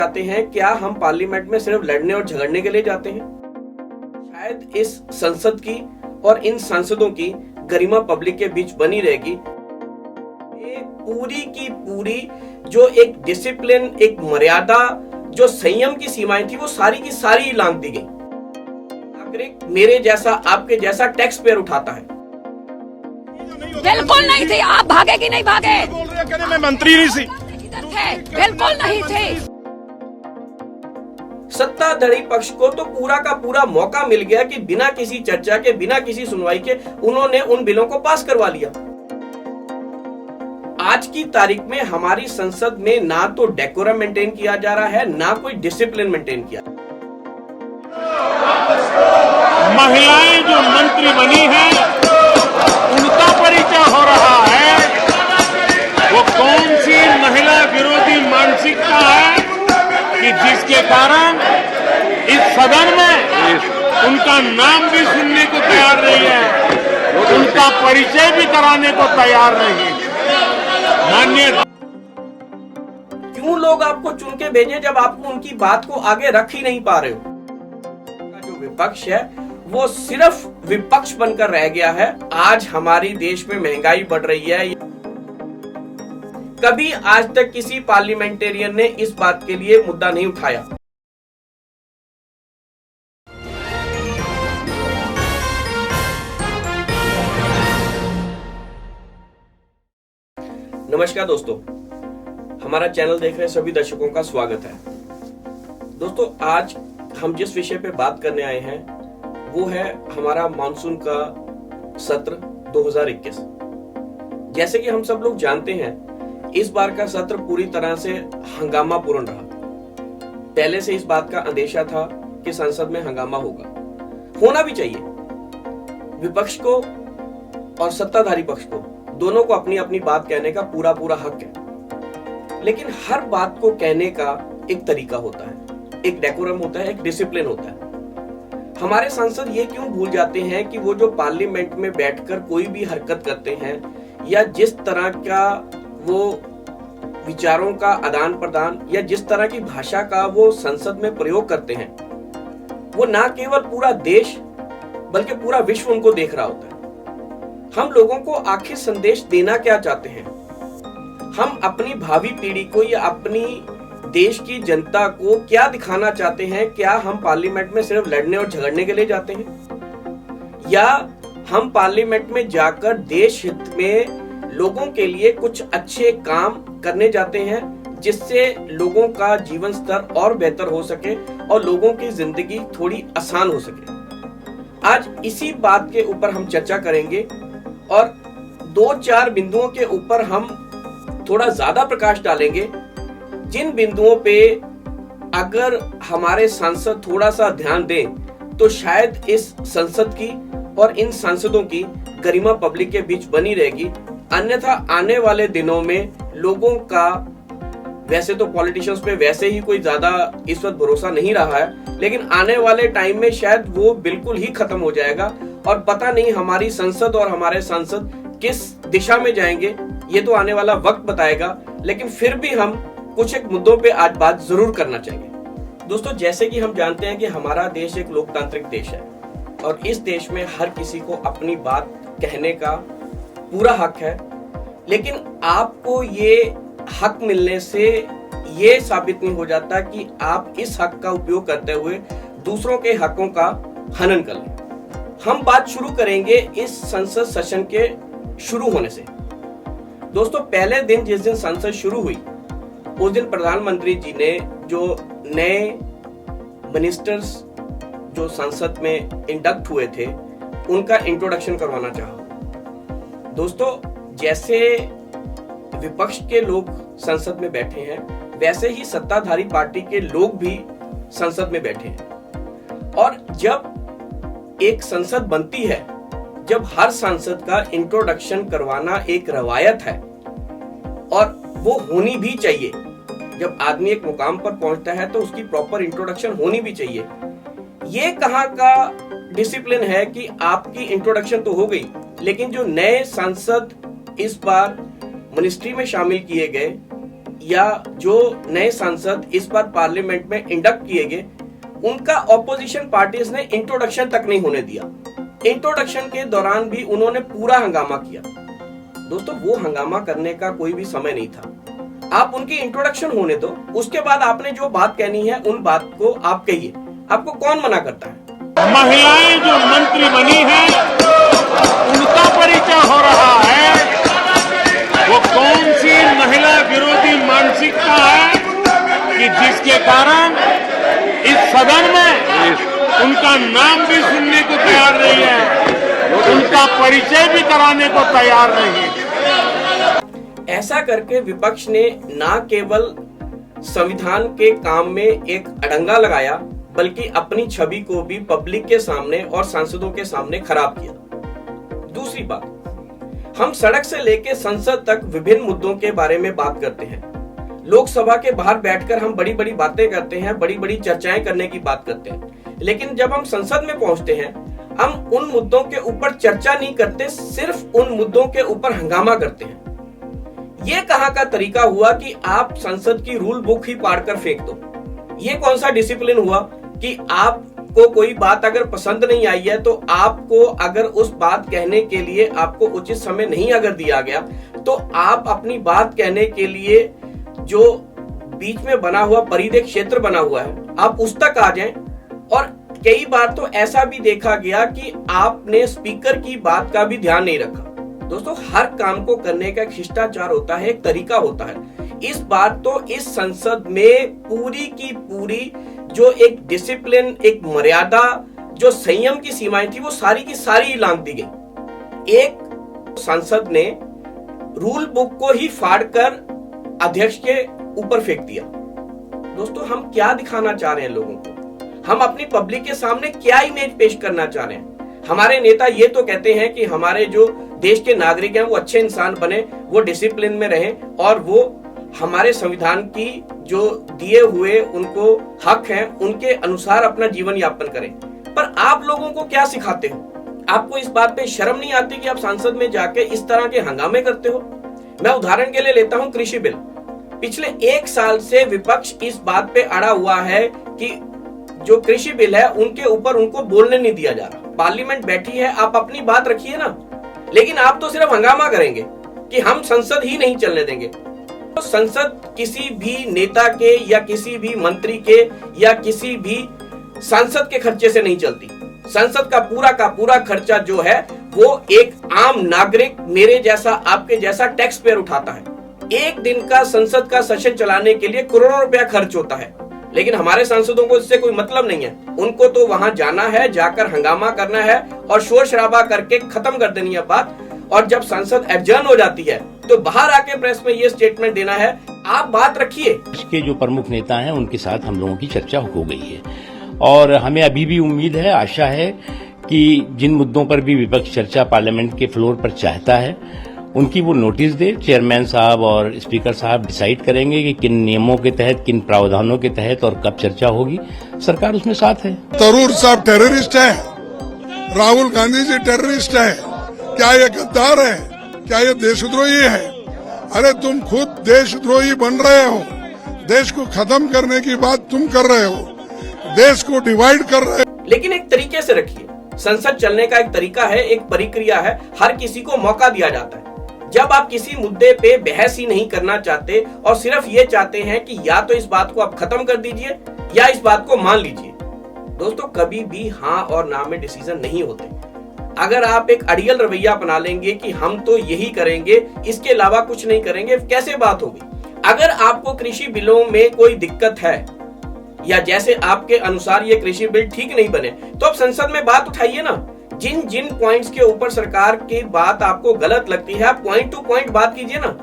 जाते हैं, क्या हम पार्लियामेंट में सिर्फ लड़ने और झगड़ने के लिए जाते हैं? शायद इस संसद की और इन सांसदों की गरिमा पब्लिक के बीच बनी रहेगी। ये पूरी की पूरी जो एक डिसिप्लिन, एक मर्यादा, जो संयम की सीमाएं थी, वो सारी की सारी लांघ दी गई। नागरिक मेरे जैसा, आपके जैसा टैक्स पेयर उठाता है। बिल्कुल नहीं थे। आप भागे कि नहीं भागे? बोल रहे हैं, मैं मंत्री नहीं थी। बिल्कुल नहीं थे। सत्ताधारी पक्ष को तो पूरा का पूरा मौका मिल गया कि बिना किसी चर्चा के, बिना किसी सुनवाई के उन्होंने उन बिलों को पास करवा लिया। आज की तारीख में हमारी संसद में ना तो डेकोरम मेंटेन किया जा रहा है, ना कोई डिसिप्लिन मेंटेन किया। महिलाएं जो मंत्री बनी हैं, उनका परिचय हो रहा है। वो कौन सी महिला विरोधी मानसिकता है कि जिसके कारण इस सदन में उनका नाम भी सुनने को तैयार नहीं है, उनका परिचय भी कराने को तैयार नहीं है। माननीय, क्यों लोग आपको चुन के भेजे जब आप उनकी बात को आगे रख ही नहीं पा रहे हो? जो विपक्ष है वो सिर्फ विपक्ष बनकर रह गया है। आज हमारी देश में महंगाई बढ़ रही है। कभी आज तक किसी पार्लियामेंटेरियन ने इस बात के लिए मुद्दा नहीं उठाया। नमस्कार दोस्तों, हमारा चैनल देख रहे सभी दर्शकों का स्वागत है। दोस्तों, आज हम जिस विषय पे बात करने आए हैं वो है हमारा मानसून का सत्र 2021। जैसे कि हम सब लोग जानते हैं, इस बार का सत्र पूरी तरह से हंगामापूर्ण रहा। पहले से इस बात का अंदेशा था कि संसद में हंगामा होगा, होना भी चाहिए। विपक्ष को और सत्ताधारी पक्ष को, दोनों को अपनी अपनी बात कहने का पूरा पूरा हक है। लेकिन हर बात को कहने का एक तरीका होता है, एक डेकोरम होता है, एक डिसिप्लिन होता है। हमारे सांसद ये क्यों भूल जाते हैं कि वो जो पार्लियामेंट में बैठकर कोई भी हरकत करते हैं या जिस तरह का वो विचारों का आदान प्रदान या जिस तरह की भाषा का वो संसद में प्रयोग करते हैं, वो ना केवल पूरा देश बल्कि पूरा विश्व उनको देख रहा होता है। हम लोगों को आखिर संदेश देना क्या चाहते हैं? हम अपनी भावी पीढ़ी को या अपनी देश की जनता को क्या दिखाना चाहते हैं? क्या हम पार्लियामेंट में सिर्फ लड़ने और झगड़ने के लिए जाते हैं, या हम पार्लियामेंट में जाकर देश हित में लोगों के लिए कुछ अच्छे काम करने जाते हैं, जिससे लोगों का जीवन स्तर और बेहतर हो सके और लोगों की जिंदगी थोड़ी आसान हो सके? आज इसी बात के ऊपर हम चर्चा करेंगे और 2-4 बिंदुओं के ऊपर हम थोड़ा ज्यादा प्रकाश डालेंगे, जिन बिंदुओं पे अगर हमारे सांसद थोड़ा सा ध्यान दें तो शायद इस संसद की और इन सांसदों की गरिमा पब्लिक के बीच बनी रहेगी। अन्यथा आने वाले दिनों में लोगों का, वैसे तो पॉलिटिशियंस पे वैसे ही कोई ज्यादा इस वक्त भरोसा नहीं रहा है, लेकिन आने वाले टाइम में शायद वो बिल्कुल ही खत्म हो जाएगा और पता नहीं हमारी संसद और हमारे सांसद किस दिशा में जाएंगे, ये तो आने वाला वक्त बताएगा। लेकिन फिर भी हम कुछ एक मुद्दों पे आज बात जरूर करना चाहिए। दोस्तों, जैसे कि हम जानते हैं कि हमारा देश एक लोकतांत्रिक देश है और इस देश में हर किसी को अपनी बात कहने का पूरा हक है। लेकिन आपको ये हक मिलने से ये साबित नहीं हो जाता कि आप इस हक का उपयोग करते हुए दूसरों के हकों का हनन कर लें। हम बात शुरू करेंगे इस संसद सेशन के शुरू होने से। दोस्तों, पहले दिन जिस दिन संसद शुरू हुई उस दिन प्रधानमंत्री जी ने जो नए मिनिस्टर्स जो संसद में इंडक्ट हुए थे उनका इंट्रोडक्शन करवाना चाहा। दोस्तों, जैसे विपक्ष के लोग संसद में बैठे हैं, वैसे ही सत्ताधारी पार्टी के लोग भी संसद में बैठे हैं। और जब एक संसद बनती है, जब हर सांसद का इंट्रोडक्शन करवाना एक रवायत है और वो होनी भी चाहिए। जब आदमी एक मुकाम पर पहुंचता है तो उसकी प्रॉपर इंट्रोडक्शन होनी भी चाहिए। ये कहां का डिसिप्लिन है कि आपकी इंट्रोडक्शन तो हो गई, लेकिन जो नए सांसद इस बार मिनिस्ट्री में शामिल किए गए या जो नए सांसद इस बार पार्लियामेंट में इंडक्ट किए गए, उनका ऑपोजिशन पार्टीज ने इंट्रोडक्शन तक नहीं होने दिया। इंट्रोडक्शन के दौरान भी उन्होंने पूरा हंगामा किया। दोस्तों, वो हंगामा करने का कोई भी समय नहीं था। आप उनकी इंट्रोडक्शन होने दो, उसके बाद आपने जो बात कहनी है उन बात को आप कहिए। आपको कौन मना करता है? महिलाएं जो मंत्री बनी हैं, उनका परिचय हो रहा है। वो कौन सी महिला विरोधी मानसिकता है कि जिसके कारण इस सदन में उनका नाम भी सुनने को तैयार नहीं है, उनका परिचय भी कराने को तैयार नहीं है। ऐसा करके विपक्ष ने ना केवल संविधान के काम में एक अड़ंगा लगाया, बल्कि अपनी छवि को भी पब्लिक के सामने और सांसदों के सामने खराब किया। दूसरी बात, हम सड़क से लेकर संसद तक विभिन्न मुद्दों के बारे में बात करते हैं। लोकसभा के बाहर बैठकर हम बड़ी बड़ी बातें करते हैं, बड़ी बड़ी चर्चाएं करने की बात करते हैं, लेकिन जब हम संसद में पहुंचते हैं, हम उन मुद्दों के ऊपर चर्चा नहीं करते, सिर्फ उन मुद्दों के ऊपर हंगामा करते हैं। ये कहाँ का तरीका हुआ कि आप संसद की रूल बुक ही पाड़कर फेंक दो? ये कौन सा डिसिप्लिन हुआ कि आपको कोई बात अगर पसंद नहीं आई है तो आपको अगर उस बात कहने के लिए आपको उचित समय नहीं अगर दिया गया, तो आप अपनी बात कहने के लिए जो बीच में बना हुआ परिधि क्षेत्र बना हुआ है, आप उस तक आ जाएं। और कई बार तो ऐसा भी देखा गया कि आपने स्पीकर की बात का भी ध्यान नहीं रखा। दोस्तों, हर काम को करने का एक शिष्टाचार होता है, एक तरीका होता है। इस बार तो इस संसद में पूरी की पूरी जो एक डिसिप्लिन, एक मर्यादा, जो संयम की सीमाएं थी, वो सारी की सारी लांघ दी गई। एक सांसद ने रूल बुक को ही फाड़कर अध्यक्ष के ऊपर फेंक दिया। दोस्तों, हम क्या दिखाना चाह रहे हैं लोगों को? हम अपनी पब्लिक के सामने क्या इमेज पेश करना चाह रहे हैं? हमारे नेता ये तो कहते हैं कि हमारे जो देश के नागरिक हैं वो अच्छे इंसान बने, वो डिसिप्लिन में रहें और वो हमारे संविधान की जो दिए हुए उनको हक हैं उनके अनुसार अपना जीवन यापन करें। पर आप लोगों को क्या सिखाते हो? आपको इस बात पे शर्म नहीं आती कि आप संसद में जाके इस तरह के हंगामे करते हो? मैं उदाहरण के लिए लेता हूं कृषि बिल। पिछले 1 साल से विपक्ष इस बात पे अड़ा हुआ है कि जो कृषि बिल है उनके ऊपर उनको बोलने नहीं दिया जा रहा। पार्लियामेंट बैठी है, आप अपनी बात रखिए ना, लेकिन आप तो सिर्फ हंगामा करेंगे कि हम संसद ही नहीं चलने देंगे। तो संसद किसी भी नेता के या किसी भी मंत्री के या किसी भी सांसद के खर्चे से नहीं चलती। संसद का पूरा खर्चा जो है वो एक आम नागरिक, मेरे जैसा, आपके जैसा टैक्स पेयर उठाता है। एक दिन का संसद का सेशन चलाने के लिए करोड़ों रुपया खर्च होता है, लेकिन हमारे सांसदों को इससे कोई मतलब नहीं है। उनको तो वहां जाना है, जाकर हंगामा करना है और शोर शराबा करके खत्म कर देनी है बात। और जब संसद एडजर्न हो जाती है तो बाहर आके प्रेस में ये स्टेटमेंट देना है, आप बात रखिए। इसके जो प्रमुख नेता हैं उनके साथ हम लोगों की चर्चा हो गई है और हमें अभी भी उम्मीद है, आशा है कि जिन मुद्दों पर भी विपक्ष चर्चा पार्लियामेंट के फ्लोर पर चाहता है उनकी वो नोटिस दे। चेयरमैन साहब और स्पीकर साहब डिसाइड करेंगे कि किन नियमों के तहत, किन प्रावधानों के तहत और कब चर्चा होगी। सरकार उसमें साथ है। तरूर साहब टेररिस्ट है, राहुल गांधी जी टेररिस्ट है, क्या ये गद्दार है? क्या ये देशद्रोही है? अरे तुम खुद देशद्रोही बन रहे हो। देश को खत्म करने की बात तुम कर रहे हो, देश को डिवाइड कर रहे हो। लेकिन एक तरीके से रखिए। संसद चलने का एक तरीका है, एक प्रक्रिया है, हर किसी को मौका दिया जाता है। जब आप किसी मुद्दे पे बहस ही नहीं करना चाहते और सिर्फ ये चाहते हैं कि या तो इस बात को आप खत्म कर दीजिए या इस बात को मान लीजिए। दोस्तों, कभी भी हाँ और ना में डिसीजन नहीं होते। अगर आप एक अड़ियल रवैया अपना लेंगे कि हम तो यही करेंगे, इसके अलावा कुछ नहीं करेंगे, कैसे बात होगी? अगर आपको कृषि बिलों में कोई दिक्कत है या जैसे आपके अनुसार ये कृषि बिल ठीक नहीं बने, तो आप संसद में बात उठाइए ना। जिन जिन पॉइंट्स के ऊपर सरकार की बात आपको गलत लगती है, आप पॉइंट टू पॉइंट बात कीजिए ना।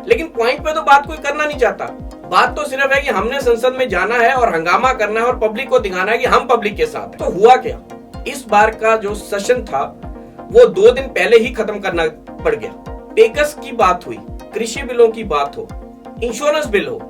लेकिन पॉइंट पे तो बात कोई करना नहीं चाहता। बात तो सिर्फ है कि हमने संसद में जाना है और हंगामा करना है और पब्लिक को दिखाना है कि हम पब्लिक के साथ हैं। तो हुआ क्या? इस बार का जो सेशन था वो 2 दिन पहले ही खत्म करना पड़ गया। पेकस की बात हुई, कृषि बिलों की बात हो, इंश्योरेंस बिल हो,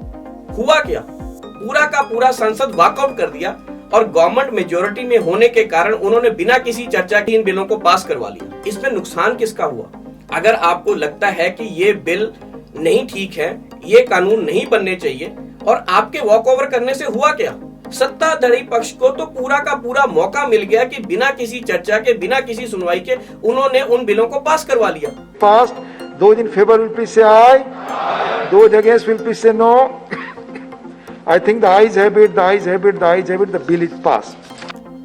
हुआ क्या? पूरा का पूरा संसद वॉकआउट कर दिया और गवर्नमेंट मेजोरिटी में होने के कारण उन्होंने बिना किसी चर्चा के इन बिलों को पास करवा लिया। इसमें नुकसान किसका हुआ? अगर आपको लगता है कि ये बिल नहीं ठीक है ये कानून नहीं बनने चाहिए। और आपके वॉक ओवर करने से हुआ क्या? सत्ताधारी पक्ष को तो पूरा का पूरा मौका मिल गया कि बिना किसी चर्चा के, बिना किसी सुनवाई के उन्होंने उन बिलों को पास करवा लिया। Passed. Those in favor will please say aye. Those against will please say no. I think the ayes have it, the ayes have it, the ayes have it. The bill is passed.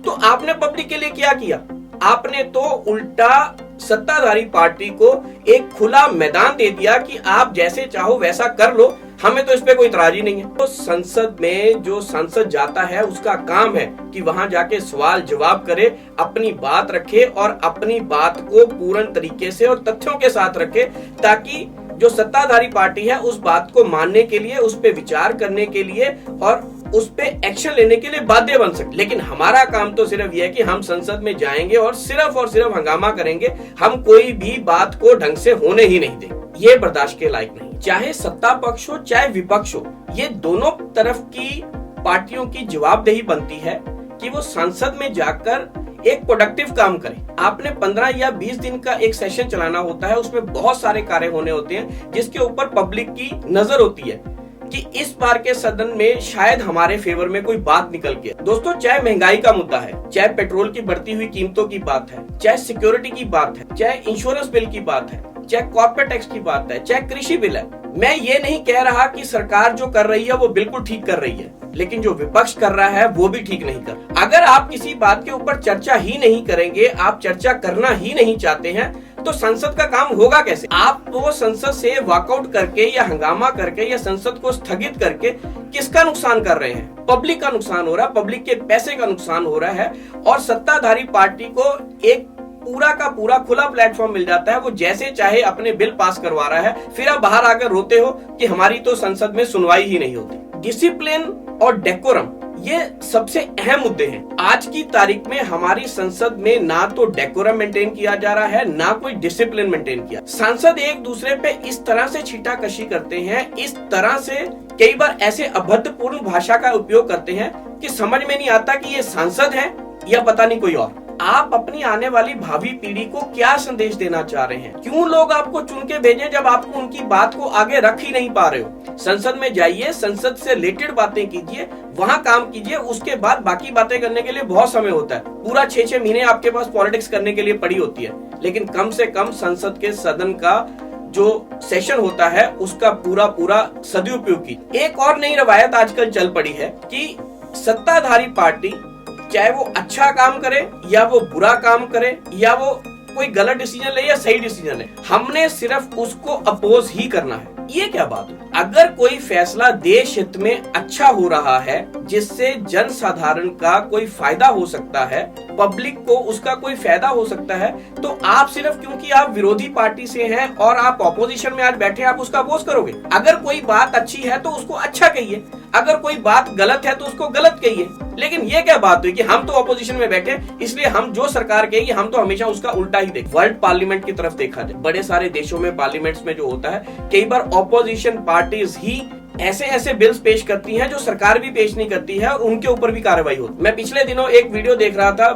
तो आपने public के लिए क्या किया? आपने तो उल्टा सत्ताधारी पार्टी को एक खुला मैदान दे दिया कि आप जैसे चाहो वैसा कर लो, हमें तो इस पे कोई इतराज ही नहीं है। तो संसद में जो सांसद जाता है उसका काम है कि वहां जाके सवाल जवाब करे, अपनी बात रखे और अपनी बात को पूर्ण तरीके से और तथ्यों के साथ रखे, ताकि जो सत्ताधारी पार्टी है उस बात को मानने के लिए, उस पे विचार करने के लिए और उस पे एक्शन लेने के लिए बाध्य बन सके। लेकिन हमारा काम तो सिर्फ यह है कि हम संसद में जाएंगे और सिर्फ हंगामा करेंगे, हम कोई भी बात को ढंग से होने ही नहीं देंगे। ये बर्दाश्त के लायक नहीं। चाहे सत्ता पक्ष हो चाहे विपक्ष हो, ये दोनों तरफ की पार्टियों की जवाबदेही बनती है कि वो संसद में जाकर एक प्रोडक्टिव काम करें। आपने 15 या 20 दिन का एक सेशन चलाना होता है, उसमें बहुत सारे कार्य होने होते हैं जिसके ऊपर पब्लिक की नजर होती है कि इस बार के सदन में शायद हमारे फेवर में कोई बात निकल के। दोस्तों, चाहे महंगाई का मुद्दा है, चाहे पेट्रोल की बढ़ती हुई कीमतों की बात है, चाहे सिक्योरिटी की बात है, चाहे इंश्योरेंस बिल की बात है, चाहे कॉर्पोरेट टैक्स की बात है, चाहे कृषि बिल है, मैं ये नहीं कह रहा कि सरकार जो कर रही है वो बिल्कुल ठीक कर रही है, लेकिन जो विपक्ष कर रहा है वो भी ठीक नहीं कर। अगर आप किसी बात के ऊपर चर्चा ही नहीं करेंगे, आप चर्चा करना ही नहीं चाहते हैं, तो संसद का काम होगा कैसे? आप तो संसद से वॉकआउट करके या हंगामा करके या संसद को स्थगित करके किसका नुकसान कर रहे हैं? पब्लिक का नुकसान हो रहा है, पब्लिक के पैसे का नुकसान हो रहा है और सत्ताधारी पार्टी को एक पूरा का पूरा खुला प्लेटफॉर्म मिल जाता है, वो जैसे चाहे अपने बिल पास करवा रहा है। फिर आप बाहर आकर रोते हो कि हमारी तो संसद में सुनवाई ही नहीं होती। डिसिप्लिन और डेकोरम ये सबसे अहम मुद्दे हैं। आज की तारीख में हमारी संसद में ना तो डेकोरम मेंटेन किया जा रहा है, ना कोई डिसिप्लिन मेंटेन किया। सांसद एक दूसरे पे इस तरह से छींटाकशी करते हैं, इस तरह से कई बार ऐसे अभद्रपूर्ण भाषा का उपयोग करते हैं कि समझ में नहीं आता कि ये सांसद है या पता नहीं कोई और। आप अपनी आने वाली भावी पीढ़ी को क्या संदेश देना चाह रहे हैं? क्यों लोग आपको चुन के भेजें जब आप उनकी बात को आगे रख ही नहीं पा रहे हो? संसद में जाइए, संसद से रिलेटेड बातें कीजिए, वहां काम कीजिए, उसके बाद बाकी बातें करने के लिए बहुत समय होता है। पूरा 6-6 महीने आपके पास पॉलिटिक्स करने के लिए पड़ी होती है, लेकिन कम से कम संसद के सदन का जो सेशन होता है उसका पूरा सदुपयोग की। एक और नई रवायत आजकल चल पड़ी है कि सत्ताधारी पार्टी चाहे वो अच्छा काम करे या वो बुरा काम करे या वो कोई गलत डिसीजन ले या सही डिसीजन ले, हमने सिर्फ उसको अपोज ही करना है। ये क्या बात है? अगर कोई फैसला देश हित में अच्छा हो रहा है, जिससे जन साधारण का कोई फायदा हो सकता है, पब्लिक को उसका कोई फायदा हो सकता है, तो आप सिर्फ क्योंकि आप विरोधी पार्टी से हैं और आप ऑपोजिशन में आज बैठे आप उसका अपोज करोगे? अगर कोई बात अच्छी है तो उसको अच्छा कहिए, अगर कोई बात गलत है तो उसको गलत कहिए। लेकिन ये क्या बात हुई कि हम तो ऑपोजिशन में बैठे, इसलिए हम जो सरकार कहेगी हम तो हमेशा उसका उल्टा ही देखें। वर्ल्ड पार्लियामेंट की तरफ देखा जाए, बड़े सारे देशों में पार्लियामेंट्स में जो होता है, कई बार ऑपोजिशन पार्टीज ही ऐसे बिल्स पेश करती हैं जो सरकार भी पेश नहीं करती है और उनके ऊपर भी कार्रवाई होती है। मैं पिछले दिनों एक वीडियो देख रहा था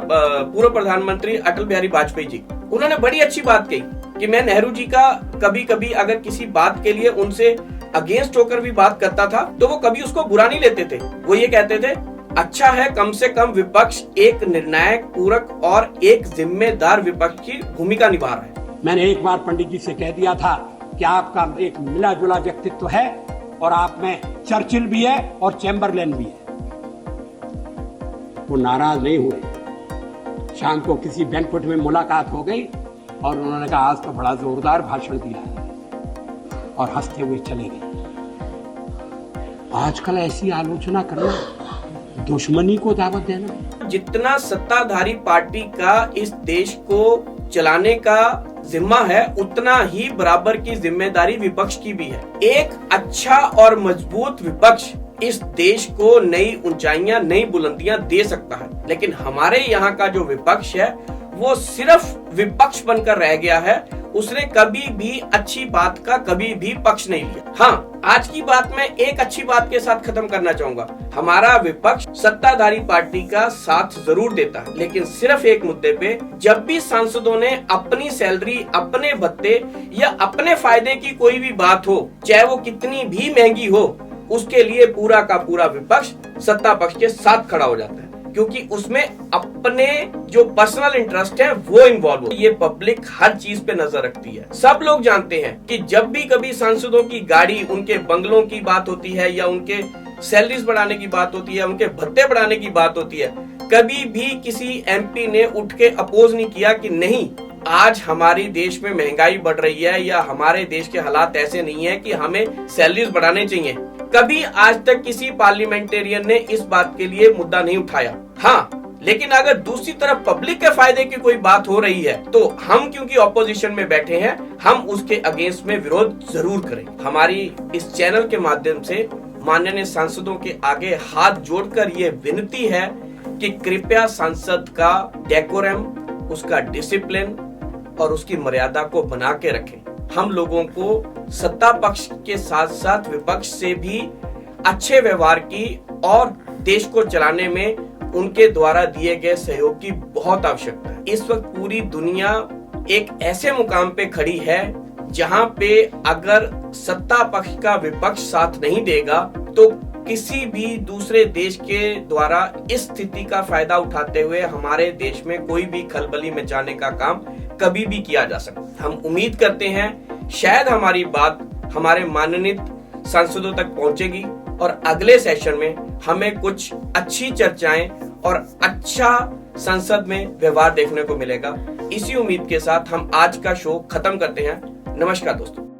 पूर्व प्रधानमंत्री अटल बिहारी वाजपेयी जी, उन्होंने बड़ी अच्छी बात कही कि मैं नेहरू जी का कभी अगर किसी बात के लिए उनसे अगेंस्ट होकर भी बात करता था तो वो कभी उसको बुरा नहीं लेते थे। वो ये कहते थे, अच्छा है कम से कम विपक्ष एक निर्णायक, पूरक और एक जिम्मेदार विपक्ष की भूमिका निभा रहा है। मैंने एक बार पंडित जी से कह दिया था कि आपका एक मिला जुला व्यक्तित्व है और आप में चर्चिल भी है और चैम्बरलेन भी है। वो नाराज नहीं हुए। शाम को किसी बैंक्वेट में मुलाकात हो गई और उन्होंने कहा आज तो बड़ा जोरदार भाषण दिया है और हंसते हुए चले गए। आजकल ऐसी आलोचना करना दुश्मनी को दावत देना। जितना सत्ताधारी पार्टी का इस देश को चलाने का जिम्मा है, उतना ही बराबर की जिम्मेदारी विपक्ष की भी है। एक अच्छा और मजबूत विपक्ष इस देश को नई ऊंचाइयां, नई बुलंदियां दे सकता है, लेकिन हमारे यहाँ का जो विपक्ष है वो सिर्फ विपक्ष बनकर रह गया है उसने कभी भी अच्छी बात का कभी भी पक्ष नहीं लिया। हाँ, आज की बात मैं एक अच्छी बात के साथ खत्म करना चाहूंगा। हमारा विपक्ष सत्ताधारी पार्टी का साथ जरूर देता है, लेकिन सिर्फ एक मुद्दे पे, जब भी सांसदों ने अपनी सैलरी, अपने भत्ते या अपने फायदे की कोई भी बात हो, चाहे वो कितनी भी महंगी हो, उसके लिए पूरा का पूरा विपक्ष सत्ता पक्ष के साथ खड़ा हो जाता है, क्योंकि उसमें अपने जो पर्सनल इंटरेस्ट है वो इन्वॉल्व हो। ये पब्लिक हर चीज पे नजर रखती है। सब लोग जानते हैं कि जब भी कभी सांसदों की गाड़ी, उनके बंगलों की बात होती है या उनके सैलरीज बढ़ाने की बात होती है, उनके भत्ते बढ़ाने की बात होती है, कभी भी किसी एमपी ने उठ के अपोज नहीं किया कि नहीं, आज हमारे देश में महंगाई बढ़ रही है या हमारे देश के हालात ऐसे नहीं है कि हमें सैलरीज बढ़ाने चाहिए। कभी आज तक किसी पार्लियामेंटेरियन ने इस बात के लिए मुद्दा नहीं उठाया। हाँ, लेकिन अगर दूसरी तरफ पब्लिक के फायदे की कोई बात हो रही है तो हम क्योंकि ऑपोजिशन में बैठे हैं, हम उसके अगेंस्ट में विरोध जरूर करें। हमारी इस चैनल के माध्यम से माननीय सांसदों के आगे हाथ जोड़कर ये विनती है कि कृपया सांसद का डेकोरम, उसका डिसिप्लिन और उसकी मर्यादा को बना के रखें। हम लोगों को सत्ता पक्ष के साथ साथ विपक्ष से भी अच्छे व्यवहार की और देश को चलाने में उनके द्वारा दिए गए सहयोग की बहुत आवश्यकता है। इस वक्त पूरी दुनिया एक ऐसे मुकाम पे खड़ी है जहां पे अगर सत्ता पक्ष का विपक्ष साथ नहीं देगा तो किसी भी दूसरे देश के द्वारा इस स्थिति का फायदा उठाते हुए हमारे देश में कोई भी खलबली मचाने का काम कभी भी किया जा सकता। हम उम्मीद करते हैं शायद हमारी बात हमारे माननीय सांसदों तक पहुंचेगी और अगले सेशन में हमें कुछ अच्छी चर्चाएं और अच्छा संसद में व्यवहार देखने को मिलेगा। इसी उम्मीद के साथ हम आज का शो खत्म करते हैं। नमस्कार दोस्तों।